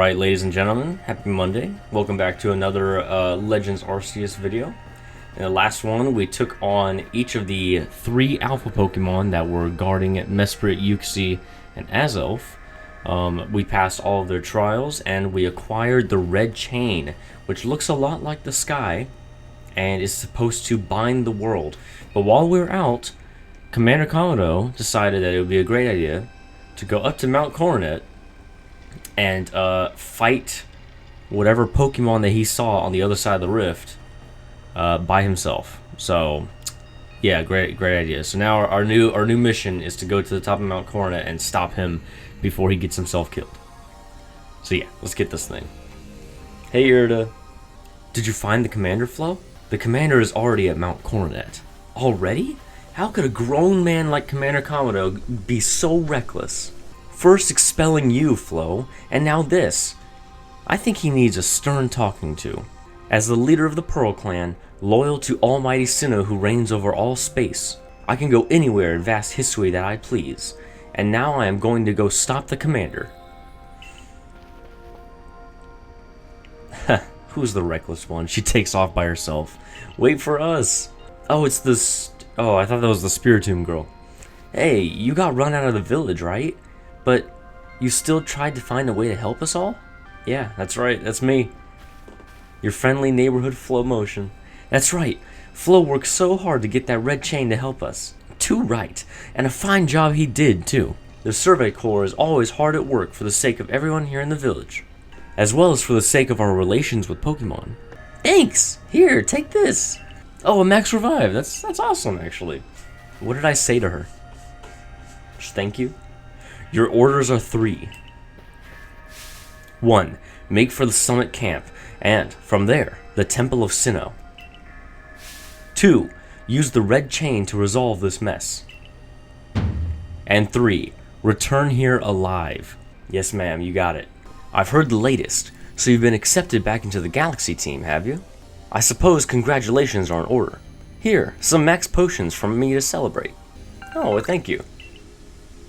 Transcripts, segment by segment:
Alright, ladies and gentlemen, happy Monday. Welcome back to another Legends Arceus video. In the last one, we took on each of the 3 alpha Pokemon that were guarding Mesprit, Uxie, and Azelf. We passed all of their trials, and we acquired the red chain, which looks a lot like the sky, and is supposed to bind the world. But while we were out, Commander Komodo decided that it would be a great idea to go up to Mount Coronet and fight whatever Pokemon that he saw on the other side of the rift by himself. So yeah, great idea. So now our new mission is to go to the top of Mount Coronet and stop him before he gets himself killed. So yeah, let's get this thing. Hey Irida, did you find the commander, Flo? The commander is already at Mount Coronet. Already? How could a grown man like Commander Komodo be so reckless? First expelling you, Flo, and now this. I think he needs a stern talking to. As the leader of the Pearl Clan, loyal to Almighty Sinnoh who reigns over all space, I can go anywhere in vast history that I please, and now I am going to go stop the commander. Who's the reckless one? She takes off by herself. Wait for us. Oh, it's this. Oh, I thought that was the Spiritomb girl. Hey, you got run out of the village, right? But you still tried to find a way to help us all? Yeah, that's right, that's me. Your friendly neighborhood Flo Motion. That's right, Flo worked so hard to get that red chain to help us. Too right, and a fine job he did, too. The Survey Corps is always hard at work for the sake of everyone here in the village, as well as for the sake of our relations with Pokemon. Thanks! Here, take this! Oh, a max revive, that's awesome, actually. What did I say to her? Just thank you? Your orders are 3. 1. Make for the summit camp, and, from there, the Temple of Sinnoh. 2. Use the red chain to resolve this mess. And 3. Return here alive. Yes, ma'am, you got it. I've heard the latest, so you've been accepted back into the Galaxy team, have you? I suppose congratulations are in order. Here, some max potions from me to celebrate. Oh, well, thank you.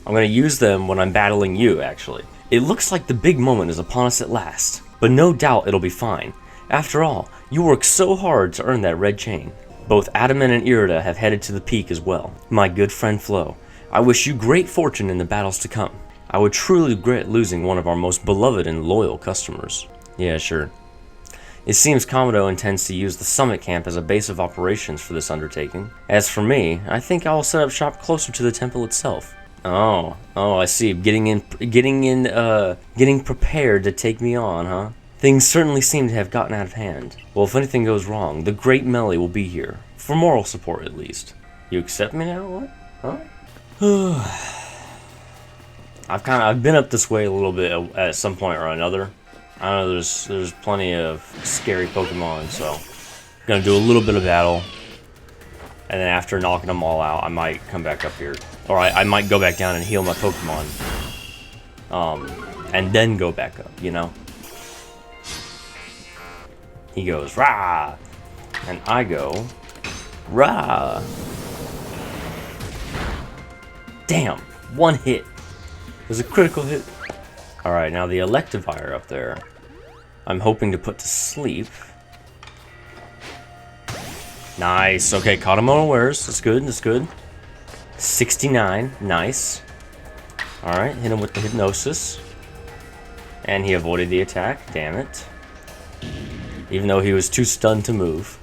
I'm going to use them when I'm battling you, actually. It looks like the big moment is upon us at last, but no doubt it'll be fine. After all, you worked so hard to earn that red chain. Both Adamant and Irida have headed to the peak as well. My good friend Flo, I wish you great fortune in the battles to come. I would truly regret losing one of our most beloved and loyal customers. Yeah, sure. It seems Komodo intends to use the summit camp as a base of operations for this undertaking. As for me, I think I'll set up shop closer to the temple itself. Oh, I see. Getting prepared to take me on, huh? Things certainly seem to have gotten out of hand. Well, if anything goes wrong, the Great Melee will be here. For moral support, at least. You accept me now? What? Huh? I've been up this way a little bit at some point or another. I know there's plenty of scary Pokemon, so I'm gonna do a little bit of battle. And then after knocking them all out, I might come back up here. Or I might go back down and heal my Pokemon. And then go back up, you know? He goes, rah! And I go, rah! Damn, 1 hit. It was a critical hit. Alright, now the Electivire up there, I'm hoping to put to sleep. Nice. Okay, caught him unawares. That's good. That's good. 69. Nice. Alright, hit him with the Hypnosis. And he avoided the attack. Damn it. Even though he was too stunned to move.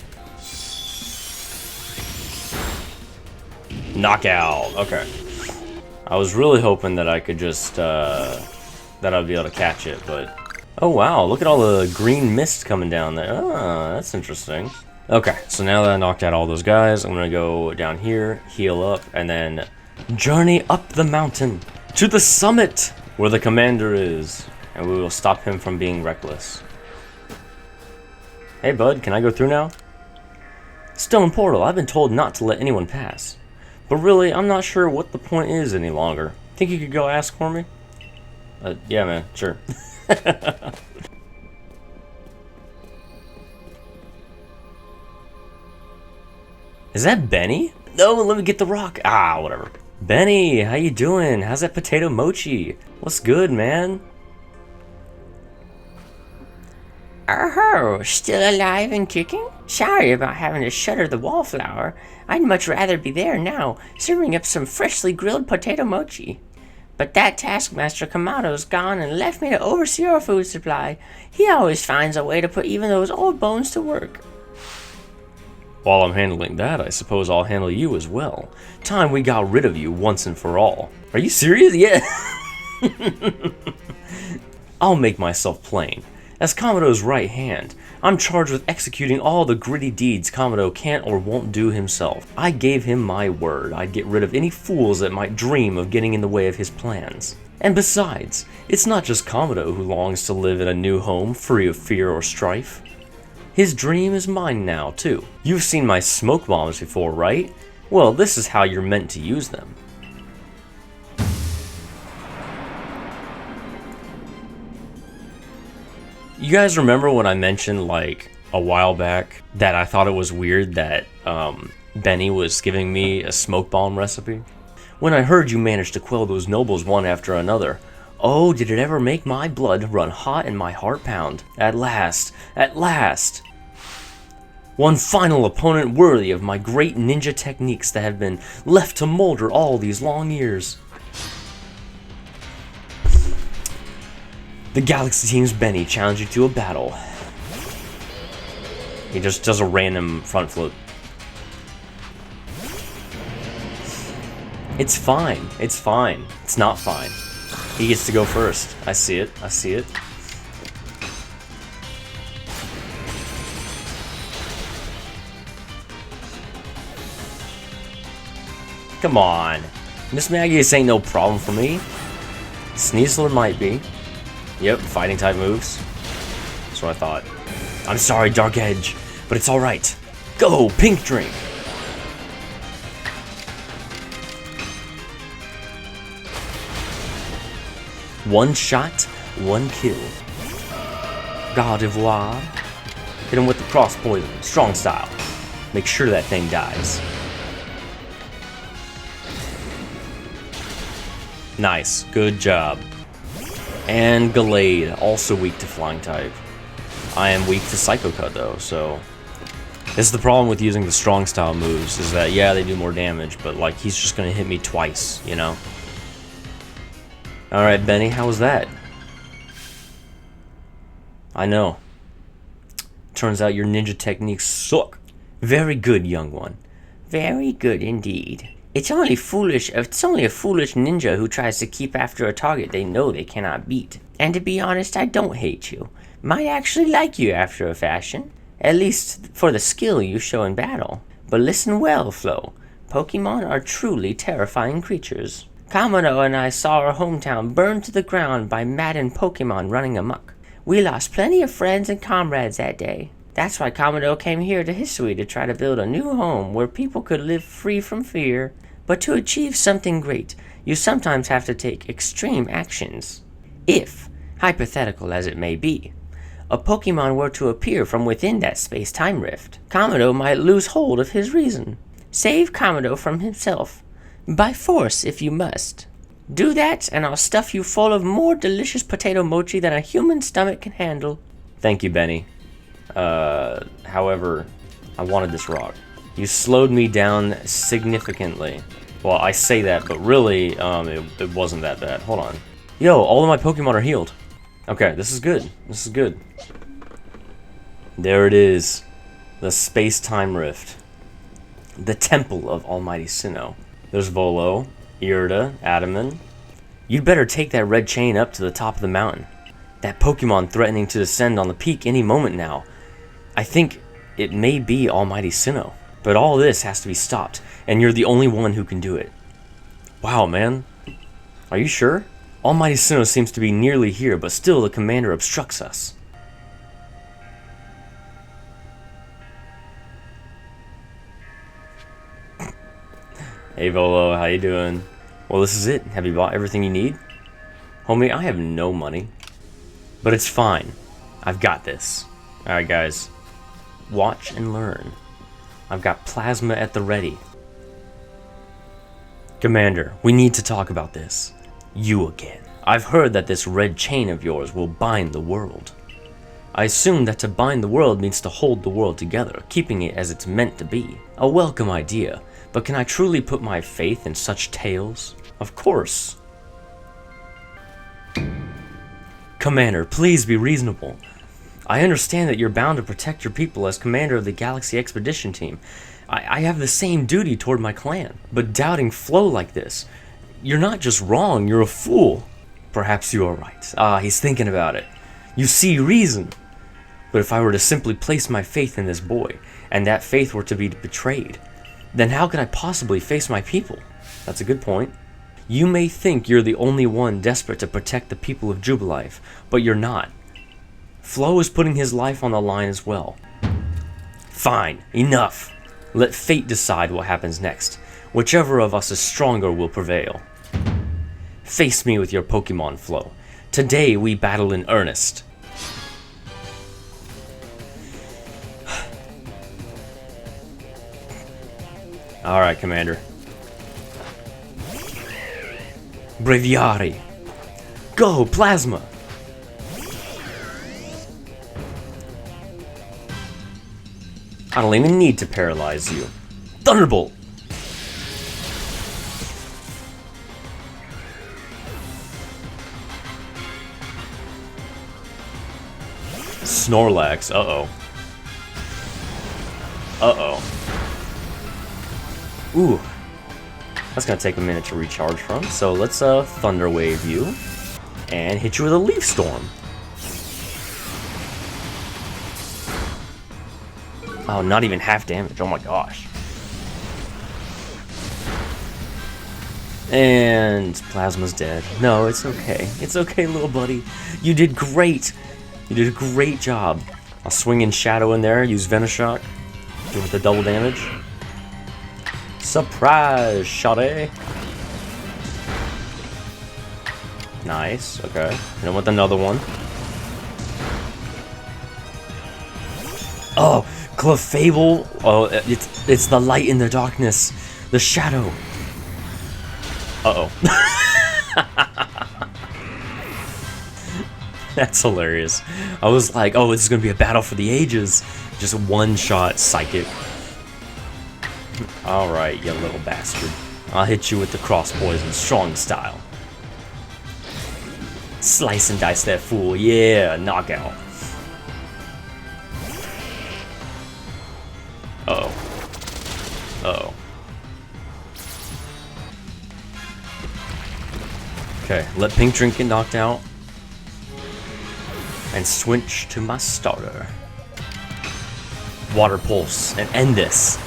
Knockout. Okay. I was really hoping that I could just, that I'd be able to catch it, but... Oh wow, look at all the green mist coming down there. Ah, that's interesting. Okay, so now that I knocked out all those guys, I'm gonna go down here, heal up, and then journey up the mountain to the summit where the commander is, and we will stop him from being reckless. Hey bud, can I go through now? Stone Portal, I've been told not to let anyone pass. But really, I'm not sure what the point is any longer. Think you could go ask for me? Yeah man, sure. Is that Benny? No, let me get the rock. Ah, whatever. Benny, how you doing? How's that potato mochi? What's good, man? Oh, still alive and kicking? Sorry about having to shutter the wallflower. I'd much rather be there now, serving up some freshly grilled potato mochi. But that Taskmaster Kamado's gone and left me to oversee our food supply. He always finds a way to put even those old bones to work. While I'm handling that, I suppose I'll handle you as well. Time we got rid of you once and for all. Are you serious? Yeah. I'll make myself plain. As Kamado's right hand, I'm charged with executing all the gritty deeds Kamado can't or won't do himself. I gave him my word I'd get rid of any fools that might dream of getting in the way of his plans. And besides, it's not just Kamado who longs to live in a new home free of fear or strife. His dream is mine now, too. You've seen my smoke bombs before, right? Well, this is how you're meant to use them. You guys remember when I mentioned, like, a while back that I thought it was weird that Benny was giving me a smoke bomb recipe? When I heard you managed to quell those nobles one after another, oh, did it ever make my blood run hot and my heart pound. At last, at last! One final opponent worthy of my great ninja techniques that have been left to molder all these long years. The Galaxy Team's Benny challenged you to a battle. He just does a random front flip. It's fine. It's fine. It's not fine. He gets to go first. I see it. I see it. Come on. Miss Maggie ain't no problem for me. Sneasler might be. Yep, fighting type moves. That's what I thought. I'm sorry, Dark Edge, but it's alright. Go, Pink Drink! One shot, one kill. Gardevoir. Hit him with the cross poison, strong style. Make sure that thing dies. Nice, good job. And Gallade, also weak to flying type. I am weak to Psycho Cut though, so... This is the problem with using the strong style moves, is that, yeah, they do more damage, but like, he's just gonna hit me twice, you know? Alright, Benny, how was that? I know. Turns out your ninja techniques suck. Very good, young one. Very good indeed. It's only a foolish ninja who tries to keep after a target they know they cannot beat. And to be honest, I don't hate you. Might actually like you after a fashion. At least for the skill you show in battle. But listen well, Flo. Pokemon are truly terrifying creatures. Kamado and I saw our hometown burned to the ground by maddened Pokemon running amok. We lost plenty of friends and comrades that day. That's why Kamado came here to Hisui to try to build a new home where people could live free from fear. But to achieve something great, you sometimes have to take extreme actions. If, hypothetical as it may be, a Pokemon were to appear from within that space-time rift, Kamado might lose hold of his reason. Save Kamado from himself. By force, if you must. Do that, and I'll stuff you full of more delicious potato mochi than a human stomach can handle. Thank you, Benny. However, I wanted this rock. You slowed me down significantly. Well, I say that, but really, it wasn't that bad. Hold on. Yo, all of my Pokemon are healed. Okay, this is good. This is good. There it is. The Space-Time Rift. The Temple of Almighty Sinnoh. There's Volo, Irida, Adaman. You'd better take that red chain up to the top of the mountain. That Pokemon threatening to descend on the peak any moment now. I think it may be Almighty Sinnoh. But all this has to be stopped, and you're the only one who can do it. Wow, man. Are you sure? Almighty Sinnoh seems to be nearly here, but still the commander obstructs us. Hey Volo, how you doing? Well, this is it. Have you bought everything you need? Homie, I have no money. But it's fine. I've got this. Alright guys. Watch and learn. I've got plasma at the ready. Commander, we need to talk about this. You again. I've heard that this red chain of yours will bind the world. I assume that to bind the world means to hold the world together, keeping it as it's meant to be. A welcome idea, but can I truly put my faith in such tales? Of course. Commander, please be reasonable. I understand that you're bound to protect your people as commander of the Galaxy Expedition Team. I have the same duty toward my clan. But doubting Flo like this, you're not just wrong, you're a fool. Perhaps you are right. He's thinking about it. You see reason. But if I were to simply place my faith in this boy, and that faith were to be betrayed, then how could I possibly face my people? That's a good point. You may think you're the only one desperate to protect the people of Jubilife, but you're not. Flo is putting his life on the line as well. Fine, enough. Let fate decide what happens next. Whichever of us is stronger will prevail. Face me with your Pokemon, Flo. Today we battle in earnest. Alright, Commander. Braviary. Go, Plasma! I don't even need to paralyze you. Thunderbolt! Snorlax, uh-oh. Uh-oh. Ooh. That's gonna take a minute to recharge from, so let's Thunder Wave you. And hit you with a Leaf Storm. Oh, not even half damage. Oh my gosh. And Plasma's dead. No, it's okay. It's okay, little buddy. You did great. You did a great job. I'll swing in Shadow in there, use Venoshock. Give it the double damage. Surprise, shotty. Nice, okay. And with another one. Oh, Clefable. Oh, it's the light in the darkness. The shadow. Uh-oh. That's hilarious. I was like, oh, this is gonna be a battle for the ages. Just one-shot psychic. Alright, you little bastard. I'll hit you with the cross poison strong style. Slice and dice that fool. Yeah, knockout. Uh-oh. Uh-oh. Okay, let Pink Drink get knocked out. And switch to my starter. Water Pulse, and end this.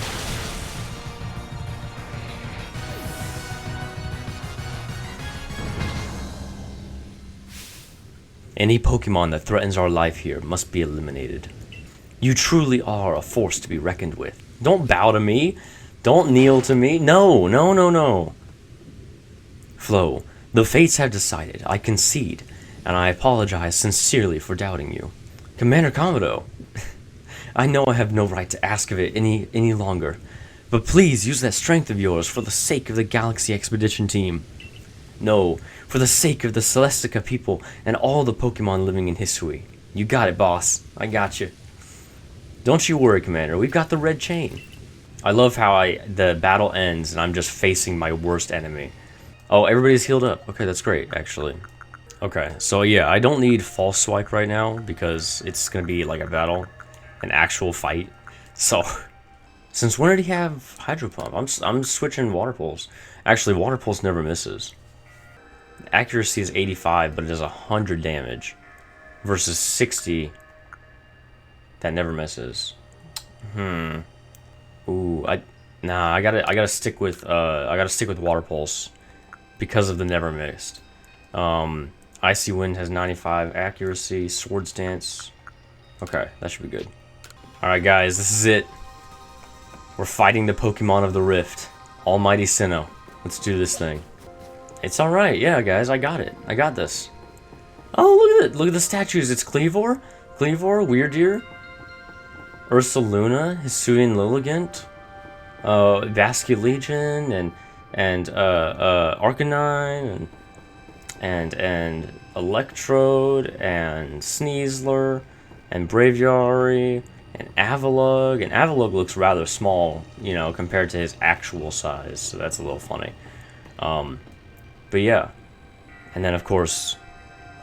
Any Pokemon that threatens our life here must be eliminated. You truly are a force to be reckoned with. Don't bow to me. Don't kneel to me. No, no, no, no. Flo, the fates have decided. I concede, and I apologize sincerely for doubting you. Commander Komodo, I know I have no right to ask of it any longer, but please use that strength of yours for the sake of the Galaxy Expedition Team. No, for the sake of the Celestica people and all the Pokemon living in Hisui. You got it, boss. I got you. Don't you worry, Commander. We've got the red chain. I love how the battle ends and I'm just facing my worst enemy. Oh, everybody's healed up. Okay, that's great, actually. Okay, so yeah, I don't need False Swipe right now because it's going to be like a battle, an actual fight. So, since when did he have Hydro Pump? I'm switching Water Pulse. Actually, Water Pulse never misses. Accuracy is 85, but it does 100 damage versus 60 that never misses. Ooh, I gotta stick with Water Pulse because of the never missed. Icy Wind has 95 accuracy, Swords Dance. Okay, that should be good. Alright guys, this is it. We're fighting the Pokemon of the Rift. Almighty Sinnoh. Let's do this thing. It's alright, yeah guys, I got it. I got this. Oh, look at it. Look at the statues. It's Cleavor, Weirdeer, Ursaluna, Hisuian Lilligant, Vasculegion, and Arcanine, and Electrode, and Sneasler, and Braviary, and Avalugg. And Avalugg looks rather small, you know, compared to his actual size, so that's a little funny. But yeah. And then, of course,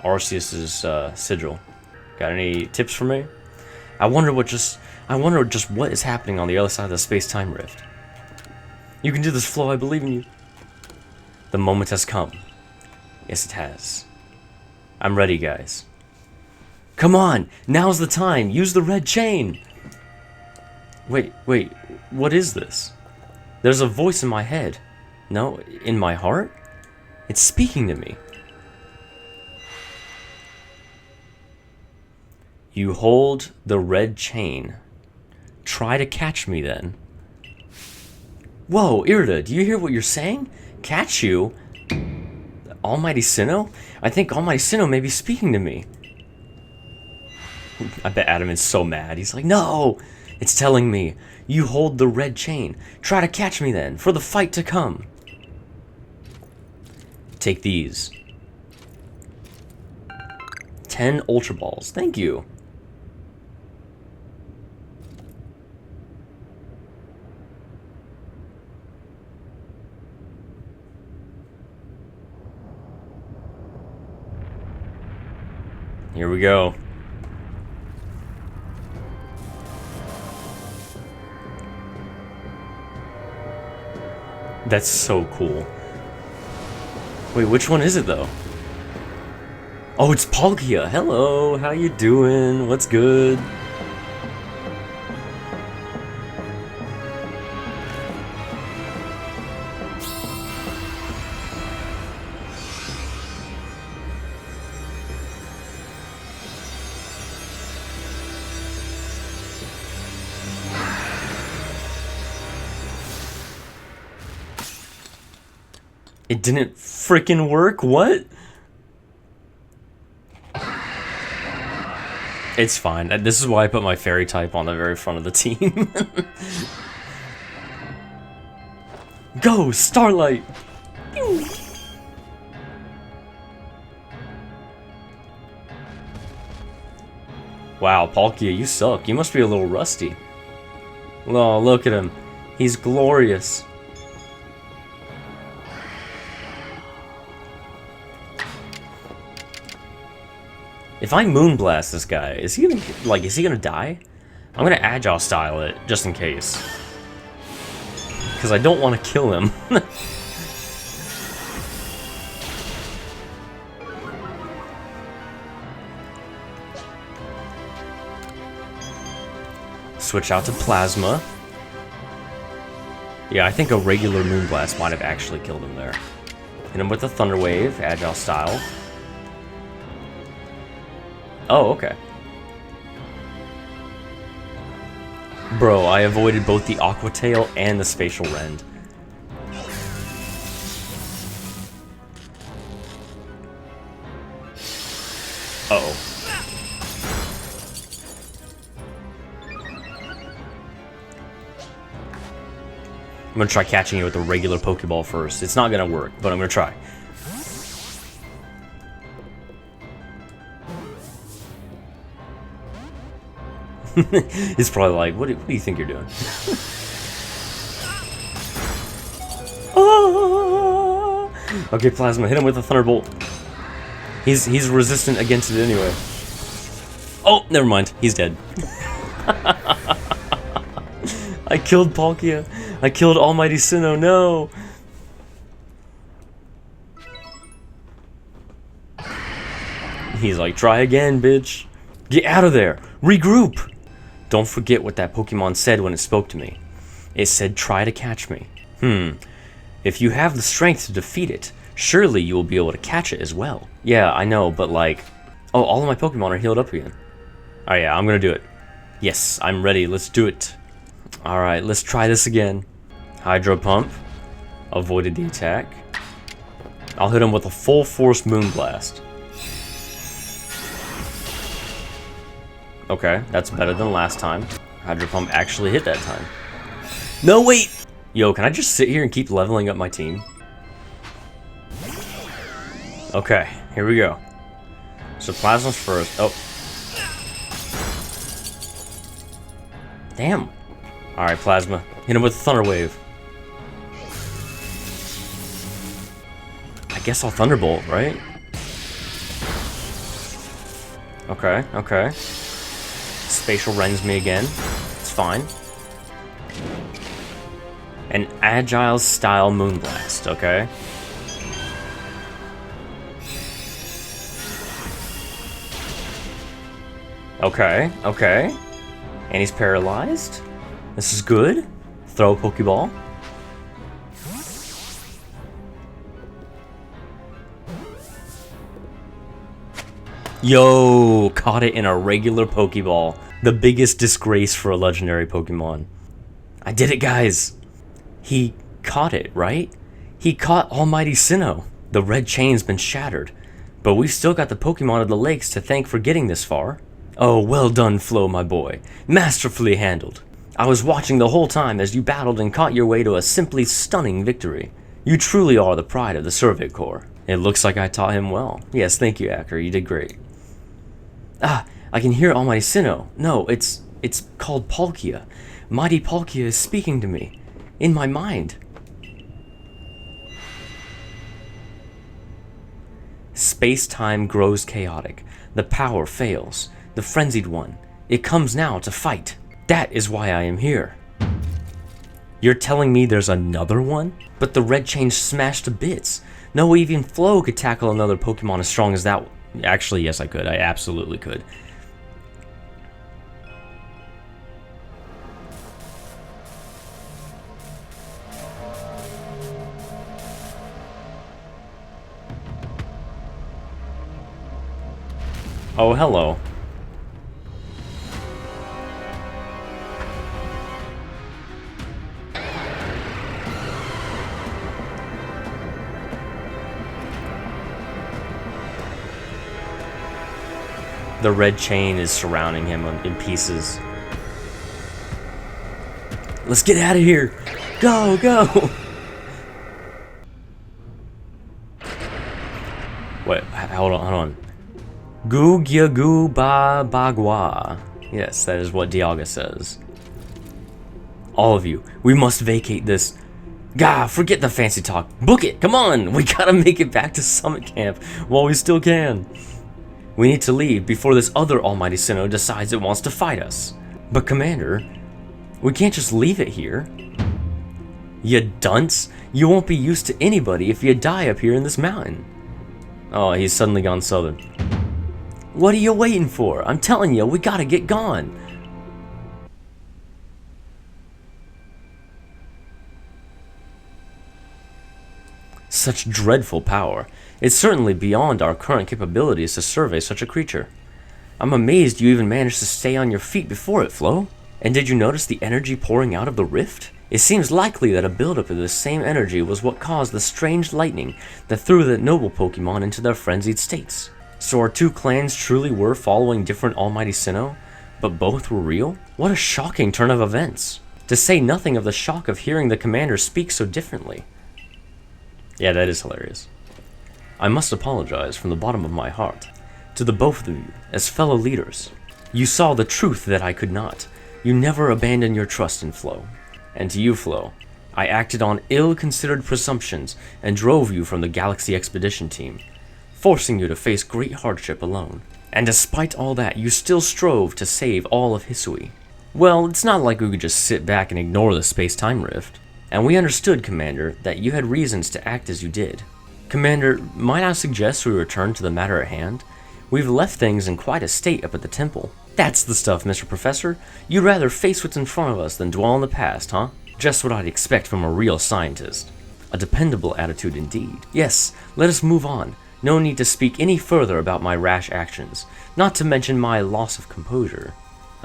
Arceus's sigil. Got any tips for me? I wonder just what is happening on the other side of the space-time rift. You can do this, Flo, I believe in you. The moment has come. Yes, it has. I'm ready, guys. Come on! Now's the time! Use the red chain! Wait, what is this? There's a voice in my head. No, in my heart? It's speaking to me. You hold the red chain. Try to catch me then. Whoa, Irida, do you hear what you're saying? Catch you? Almighty Sinnoh? I think Almighty Sinnoh may be speaking to me. I bet Adam is so mad. He's like, no! It's telling me, you hold the red chain. Try to catch me then, for the fight to come. Take these. 10 Ultra Balls. Thank you. Here we go. That's so cool. Wait, which one is it though? Oh, it's Palkia. Hello, how you doing? What's good? It didn't freaking work? What? It's fine. This is why I put my fairy type on the very front of the team. Go, Starlight! Wow, Palkia, you suck. You must be a little rusty. Oh, look at him. He's glorious. If I Moonblast this guy, is he gonna die? I'm gonna Agile Style it, just in case. Because I don't want to kill him. Switch out to Plasma. Yeah, I think a regular Moonblast might have actually killed him there. Hit him with a Thunder Wave, Agile Style. Oh, okay. Bro, I avoided both the Aqua Tail and the Spatial Rend. Uh-oh. I'm gonna try catching you with a regular Pokeball first. It's not gonna work, but I'm gonna try. He's probably like, what do you think you're doing? Okay, Plasma, hit him with a Thunderbolt. He's resistant against it anyway. Oh, never mind. He's dead. I killed Palkia. I killed Almighty Sinnoh. No. He's like, try again, bitch. Get out of there. Regroup. Don't forget what that Pokemon said when it spoke to me. It said, try to catch me. If you have the strength to defeat it, surely you will be able to catch it as well. Yeah, I know, but like... Oh, all of my Pokemon are healed up again. Oh yeah, I'm gonna do it. Yes, I'm ready. Let's do it. Alright, let's try this again. Hydro Pump. Avoided the attack. I'll hit him with a full force Moonblast. Okay, that's better than last time. Hydro Pump actually hit that time. No, wait! Yo, can I just sit here and keep leveling up my team? Okay, here we go. So Plasma's first. Oh. Damn. Alright, Plasma. Hit him with Thunder Wave. I guess I'll Thunderbolt, right? Okay, okay. Spatial Rends me again. It's fine. An Agile Style Moonblast, okay? Okay, okay. And he's paralyzed. This is good. Throw a Pokeball. Yo, caught it in a regular Pokeball. The biggest disgrace for a legendary Pokemon. I did it, guys. He caught it, right? He caught Almighty Sinnoh. The red chain's been shattered. But we've still got the Pokemon of the lakes to thank for getting this far. Oh, well done, Flo, my boy. Masterfully handled. I was watching the whole time as you battled and caught your way to a simply stunning victory. You truly are the pride of the Survey Corps. It looks like I taught him well. Yes, thank you, Acker. You did great. Ah, I can hear Almighty Sinnoh. No, it's called Palkia. Mighty Palkia is speaking to me. In my mind. Space-time grows chaotic. The power fails. The frenzied one. It comes now to fight. That is why I am here. You're telling me there's another one? But the red chain smashed to bits. No, even Flo could tackle another Pokemon as strong as that one. Actually, yes, I could. I absolutely could. Oh, hello. The red chain is surrounding him in pieces. Let's get out of here! Go, go! Wait, hold on. Gu Gya Gu Ba Bagua. Yes, that is what Dialga says. All of you, we must vacate this. Gah, forget the fancy talk. Book it, come on! We gotta make it back to Summit Camp while we still can. We need to leave before this other Almighty Sinnoh decides it wants to fight us. But Commander, we can't just leave it here. You dunce! You won't be used to anybody if you die up here in this mountain. Oh, he's suddenly gone southern. What are you waiting for? I'm telling you, we gotta get gone. Such dreadful power. It's certainly beyond our current capabilities to survey such a creature. I'm amazed you even managed to stay on your feet before it, Flo. And did you notice the energy pouring out of the rift? It seems likely that a buildup of this same energy was what caused the strange lightning that threw the noble Pokemon into their frenzied states. So our two clans truly were following different Almighty Sinnoh, but both were real? What a shocking turn of events. To say nothing of the shock of hearing the commander speak so differently. Yeah, that is hilarious. I must apologize from the bottom of my heart to the both of you as fellow leaders. You saw the truth that I could not. You never abandoned your trust in Flo. And to you, Flo, I acted on ill-considered presumptions and drove you from the Galaxy Expedition team, forcing you to face great hardship alone. And despite all that, you still strove to save all of Hisui. Well, it's not like we could just sit back and ignore the space-time rift. And we understood, Commander, that you had reasons to act as you did. Commander, might I suggest we return to the matter at hand? We've left things in quite a state up at the temple. That's the stuff, Mr. Professor. You'd rather face what's in front of us than dwell on the past, huh? Just what I'd expect from a real scientist. A dependable attitude indeed. Yes, let us move on. No need to speak any further about my rash actions, not to mention my loss of composure.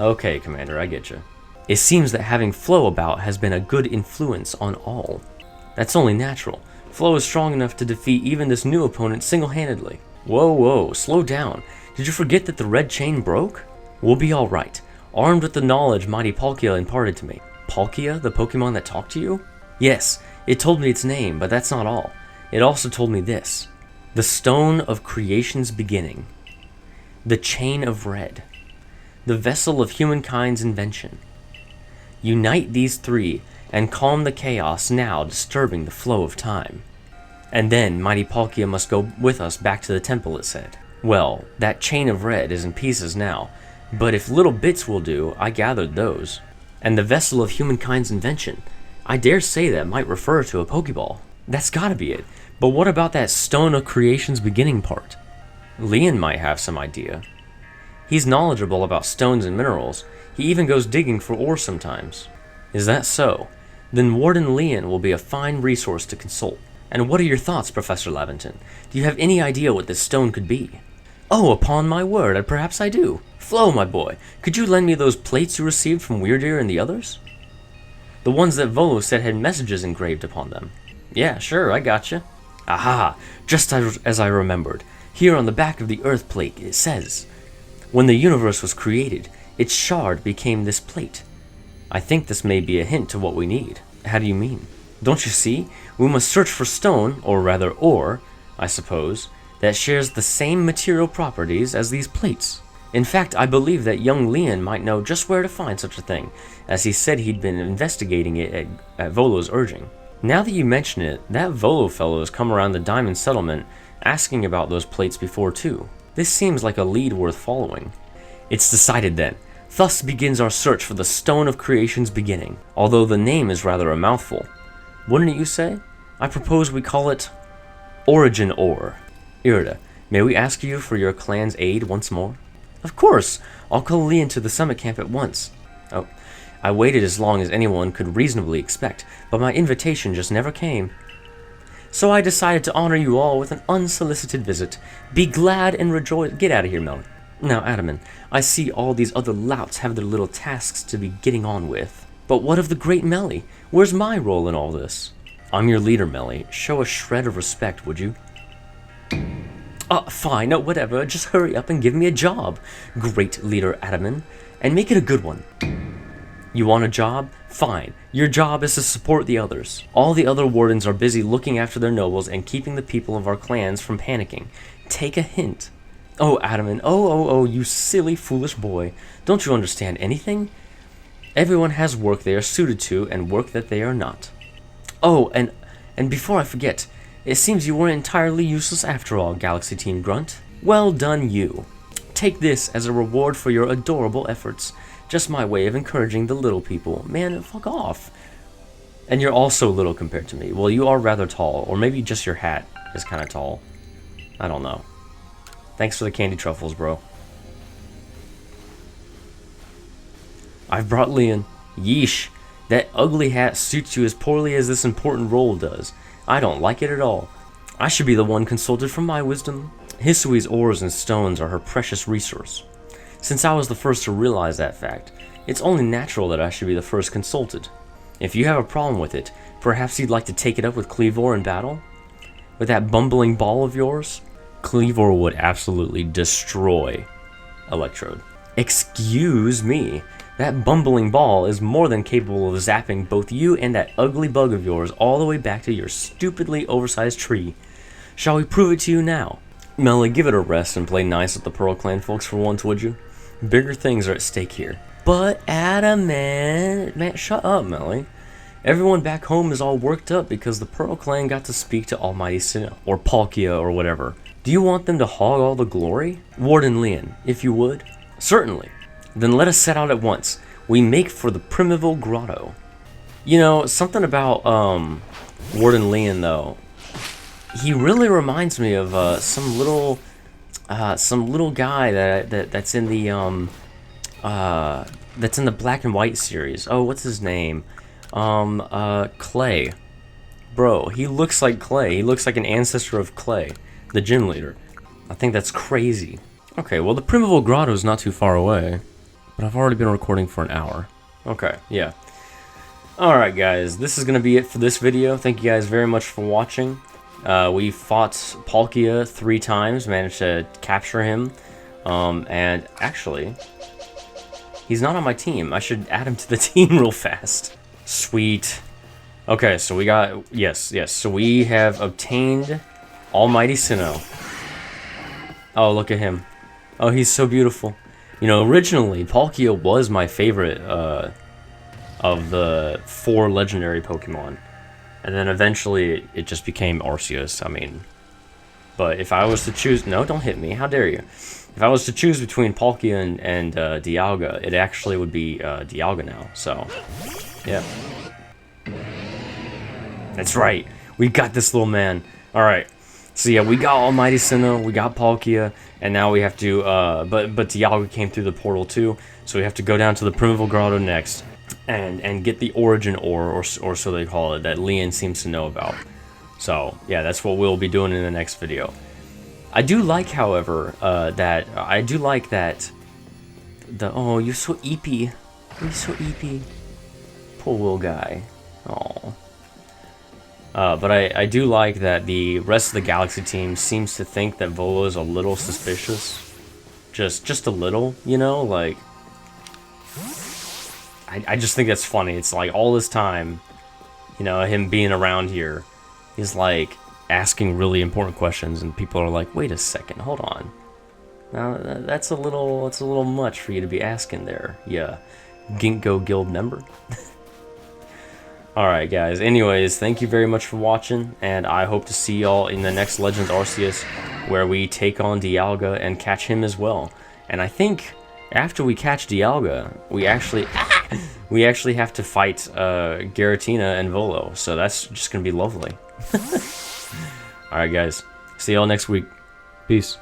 Okay, Commander, I get you. It seems that having Flo about has been a good influence on all. That's only natural. Flo is strong enough to defeat even this new opponent single-handedly. Whoa, slow down. Did you forget that the red chain broke? We'll be alright, armed with the knowledge Mighty Palkia imparted to me. Palkia, the Pokemon that talked to you? Yes, it told me its name, but that's not all. It also told me this. The Stone of Creation's Beginning. The Chain of Red. The vessel of humankind's invention. Unite these three, and calm the chaos now disturbing the flow of time. And then mighty Palkia must go with us back to the temple, it said. Well, that chain of red is in pieces now, but if little bits will do, I gathered those. And the vessel of humankind's invention, I dare say that might refer to a Pokeball. That's gotta be it. But what about that stone of creation's beginning part? Leon might have some idea. He's knowledgeable about stones and minerals. He even goes digging for ore sometimes. Is that so? Then Warden Leon will be a fine resource to consult. And what are your thoughts, Professor Laventon? Do you have any idea what this stone could be? Oh, upon my word, perhaps I do. Flo, my boy, could you lend me those plates you received from Weirdeer and the others? The ones that Volo said had messages engraved upon them. Yeah, sure, I gotcha. Aha, just as I remembered. Here on the back of the Earth plate it says, when the universe was created, its shard became this plate. I think this may be a hint to what we need. How do you mean? Don't you see? We must search for stone, or rather ore, I suppose, that shares the same material properties as these plates. In fact, I believe that young Leon might know just where to find such a thing, as he said he'd been investigating it at Volo's urging. Now that you mention it, that Volo fellow has come around the Diamond Settlement asking about those plates before too. This seems like a lead worth following. It's decided then. Thus begins our search for the Stone of Creation's beginning, although the name is rather a mouthful. Wouldn't you say? I propose we call it Origin Ore. Irida, may we ask you for your clan's aid once more? Of course! I'll call Leon to the summit camp at once. Oh, I waited as long as anyone could reasonably expect, but my invitation just never came. So I decided to honor you all with an unsolicited visit. Be glad and rejoice. Get out of here, Melon. Now, Adaman, I see all these other louts have their little tasks to be getting on with. But what of the great Melly? Where's my role in all this? I'm your leader, Melly. Show a shred of respect, would you? Fine, no, whatever. Just hurry up and give me a job, great leader Adaman, and make it a good one. You want a job? Fine. Your job is to support the others. All the other wardens are busy looking after their nobles and keeping the people of our clans from panicking. Take a hint. Oh, Adaman, oh, you silly, foolish boy. Don't you understand anything? Everyone has work they are suited to and work that they are not. Oh, and before I forget, it seems you weren't entirely useless after all, Galaxy Team Grunt. Well done, you. Take this as a reward for your adorable efforts. Just my way of encouraging the little people. Man, fuck off. And you're also little compared to me. Well, you are rather tall, or maybe just your hat is kind of tall. I don't know. Thanks for the candy truffles, bro. I've brought Leon. Yeesh. That ugly hat suits you as poorly as this important role does. I don't like it at all. I should be the one consulted for my wisdom. Hisui's ores and stones are her precious resource. Since I was the first to realize that fact, it's only natural that I should be the first consulted. If you have a problem with it, perhaps you'd like to take it up with Cleavor in battle? With that bumbling ball of yours? Cleavor would absolutely destroy Electrode. Excuse me, that bumbling ball is more than capable of zapping both you and that ugly bug of yours all the way back to your stupidly oversized tree. Shall we prove it to you now? Melly, give it a rest and play nice with the Pearl Clan folks for once, would you? Bigger things are at stake here. But Adam, man, shut up, Melly. Everyone back home is all worked up because the Pearl Clan got to speak to Almighty Sinnoh, or Palkia, or whatever. Do you want them to hog all the glory? Warden Leon, if you would. Certainly. Then let us set out at once. We make for the Primeval Grotto. You know, something about Warden Leon, though. He really reminds me of some little guy that's in the Black and White series. Oh, what's his name? Clay. Bro, he looks like Clay. He looks like an ancestor of Clay, the gym leader. I think that's crazy. Okay, well the Primeval Grotto is not too far away, but I've already been recording for an hour. Okay, yeah. Alright guys, this is going to be it for this video. Thank you guys very much for watching. We fought Palkia 3 times, managed to capture him, and actually, he's not on my team. I should add him to the team real fast. Sweet. Okay, so we got, yes, so we have obtained Almighty Sinnoh. Oh, look at him. Oh, he's so beautiful. You know, originally, Palkia was my favorite of the 4 legendary Pokemon. And then eventually it just became Arceus. I mean, but if I was to choose... No, don't hit me. How dare you? If I was to choose between Palkia and Dialga, it actually would be Dialga now. So, yeah. That's right. We got this little man. Alright. So yeah, we got Almighty Sinnoh, we got Palkia, and now we have to, but Dialga came through the portal too, so we have to go down to the Primeval Grotto next, and get the Origin Ore, or so they call it, that Leon seems to know about. So, yeah, that's what we'll be doing in the next video. I do like, however, that, oh, you're so eepy. You're so eepy. Poor little guy. Aw. But I do like that the rest of the Galaxy team seems to think that Volo is a little suspicious. Just a little, you know? Like, I just think that's funny. It's like all this time, you know, him being around here, he's like asking really important questions, and people are like, wait a second, hold on. Now, that's a little much for you to be asking there, yeah. Ginkgo Guild member. Alright guys, anyways, thank you very much for watching, and I hope to see y'all in the next Legends Arceus, where we take on Dialga and catch him as well. And I think after we catch Dialga, we actually have to fight Giratina and Volo, so that's just gonna be lovely. Alright guys, see y'all next week. Peace.